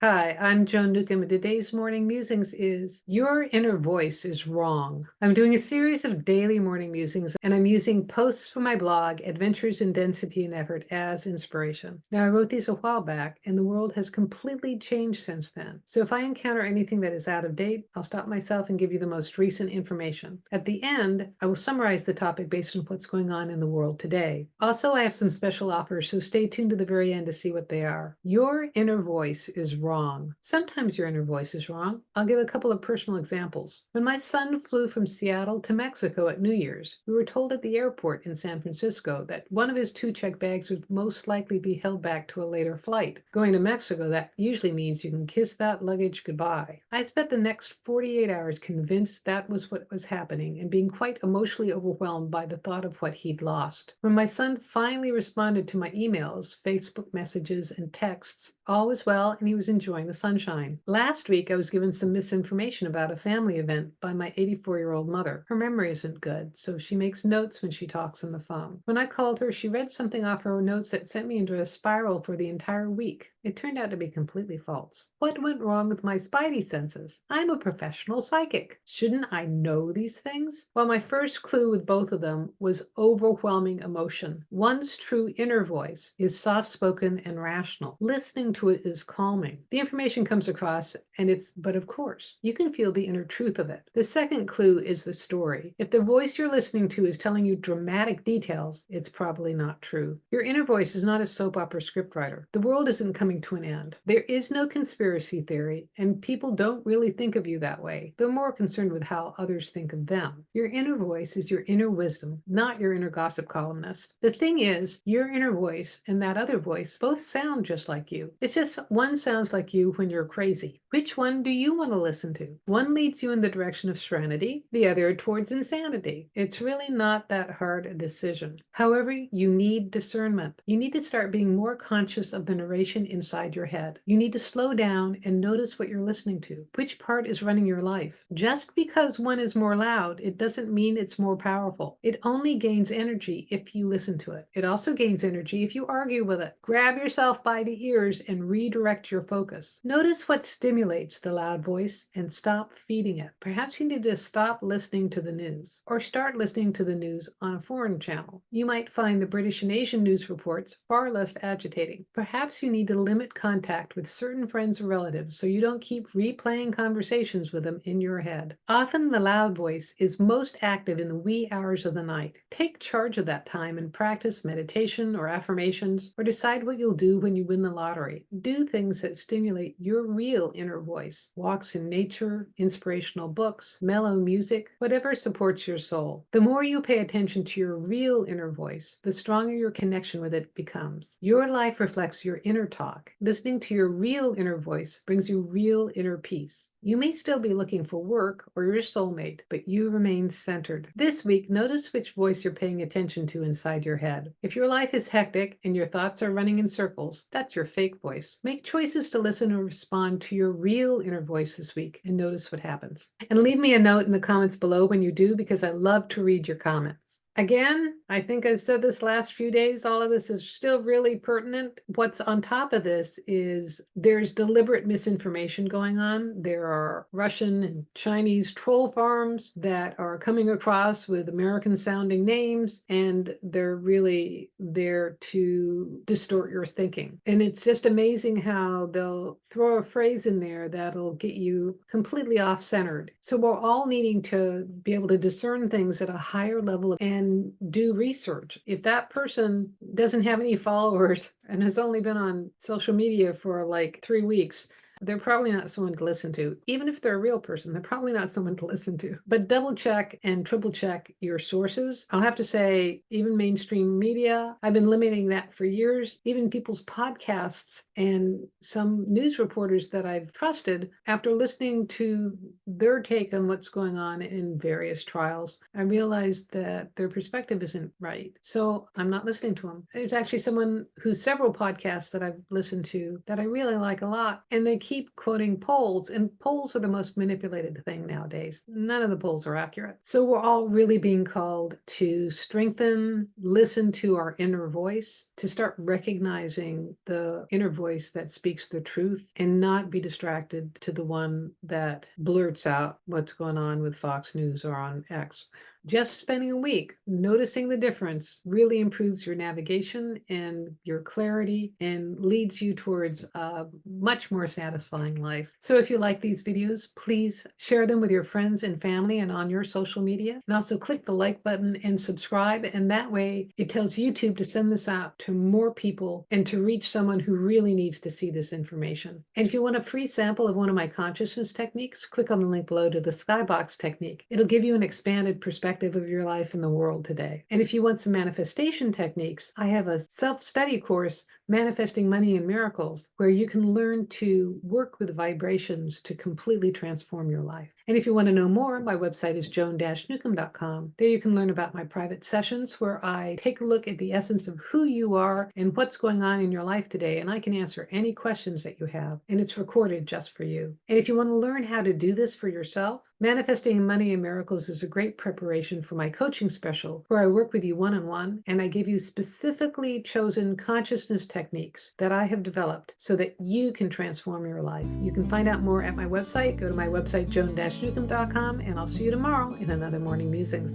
Hi, I'm Joan Newcomb, and today's morning musings is Your Inner Voice is Wrong. I'm doing a series of daily morning musings, and I'm using posts from my blog, Adventures in Density and Effort, as inspiration. Now, I wrote these a while back, and the world has completely changed since then. So if I encounter anything that is out of date, I'll stop myself and give you the most recent information. At the end, I will summarize the topic based on what's going on in the world today. Also, I have some special offers, so stay tuned to the very end to see what they are. Your inner voice is wrong. Sometimes your inner voice is wrong. I'll give a couple of personal examples. When my son flew from Seattle to Mexico at New Year's, we were told at the airport in San Francisco that one of his two checked bags would most likely be held back to a later flight. Going to Mexico, that usually means you can kiss that luggage goodbye. I spent the next 48 hours convinced that was what was happening and being quite emotionally overwhelmed by the thought of what he'd lost. When my son finally responded to my emails, Facebook messages, and texts, all was well and he was enjoying the sunshine. Last week, I was given some misinformation about a family event by my 84-year-old mother. Her memory isn't good, so she makes notes when she talks on the phone. When I called her, she read something off her notes that sent me into a spiral for the entire week. It turned out to be completely false. What went wrong with my spidey senses? I'm a professional psychic. Shouldn't I know these things? Well, my first clue with both of them was overwhelming emotion. One's true inner voice is soft-spoken and rational. Listening to it is calming. The information comes across but of course, you can feel the inner truth of it. The second clue is the story. If the voice you're listening to is telling you dramatic details, it's probably not true. Your inner voice is not a soap opera scriptwriter. The world isn't coming to an end. There is no conspiracy theory, and people don't really think of you that way. They're more concerned with how others think of them. Your inner voice is your inner wisdom, not your inner gossip columnist. The thing is, your inner voice and that other voice both sound just like you. It's just one sounds like you when you're crazy. Which one do you want to listen to? One leads you in the direction of serenity, the other towards insanity. It's really not that hard a decision. However, you need discernment. You need to start being more conscious of the narration inside your head. You need to slow down and notice what you're listening to. Which part is running your life? Just because one is more loud, it doesn't mean it's more powerful. It only gains energy if you listen to it. It also gains energy if you argue with it. Grab yourself by the ears and redirect your focus. Notice what stimulates the loud voice and stop feeding it. Perhaps you need to stop listening to the news or start listening to the news on a foreign channel. You might find the British and Asian news reports far less agitating. Perhaps you need to limit contact with certain friends or relatives so you don't keep replaying conversations with them in your head. Often the loud voice is most active in the wee hours of the night. Take charge of that time and practice meditation or affirmations, or decide what you'll do when you win the lottery. Do things that stimulate your real inner voice. Walks in nature, inspirational books, mellow music, whatever supports your soul. The more you pay attention to your real inner voice, the stronger your connection with it becomes. Your life reflects your inner talk. Listening to your real inner voice brings you real inner peace. You may still be looking for work or your soulmate, but you remain centered. This week, notice which voice you're paying attention to inside your head. If your life is hectic and your thoughts are running in circles, that's your fake voice. Make choices to listen or respond to your real inner voice this week and notice what happens. And leave me a note in the comments below when you do, because I love to read your comments. Again, I think I've said this last few days, all of this is still really pertinent. What's on top of this is there's deliberate misinformation going on. There are Russian and Chinese troll farms that are coming across with American sounding names, and they're really there to distort your thinking. And it's just amazing how they'll throw a phrase in there that'll get you completely off-centered. So we're all needing to be able to discern things at a higher level and do research. If that person doesn't have any followers and has only been on social media for like 3 weeks, they're probably not someone to listen to. Even if they're a real person, they're probably not someone to listen to. But double check and triple check your sources. I'll have to say, even mainstream media, I've been limiting that for years. Even people's podcasts and some news reporters that I've trusted, after listening to their take on what's going on in various trials, I realized that their perspective isn't right. So I'm not listening to them. There's actually someone whose several podcasts that I've listened to that I really like a lot, and they keep quoting polls, and polls are the most manipulated thing nowadays. None of the polls are accurate. So we're all really being called to strengthen, listen to our inner voice, to start recognizing the inner voice that speaks the truth and not be distracted to the one that blurts out what's going on with Fox News or on X. Just spending a week noticing the difference really improves your navigation and your clarity and leads you towards a much more satisfying life. So if you like these videos, please share them with your friends and family and on your social media. And also click the like button and subscribe. And that way it tells YouTube to send this out to more people and to reach someone who really needs to see this information. And if you want a free sample of one of my consciousness techniques, click on the link below to the Skybox technique. It'll give you an expanded perspective of your life in the world today. And if you want some manifestation techniques, I have a self-study course, Manifesting Money and Miracles, where you can learn to work with vibrations to completely transform your life. And if you want to know more, my website is joan-newcomb.com. There you can learn about my private sessions where I take a look at the essence of who you are and what's going on in your life today, and I can answer any questions that you have, and it's recorded just for you. And if you want to learn how to do this for yourself, Manifesting Money and Miracles is a great preparation for my coaching special where I work with you one-on-one and I give you specifically chosen consciousness techniques that I have developed so that you can transform your life. You can find out more at my website. Go to my website, joan-newcomb.com, and I'll see you tomorrow in another Morning Musings.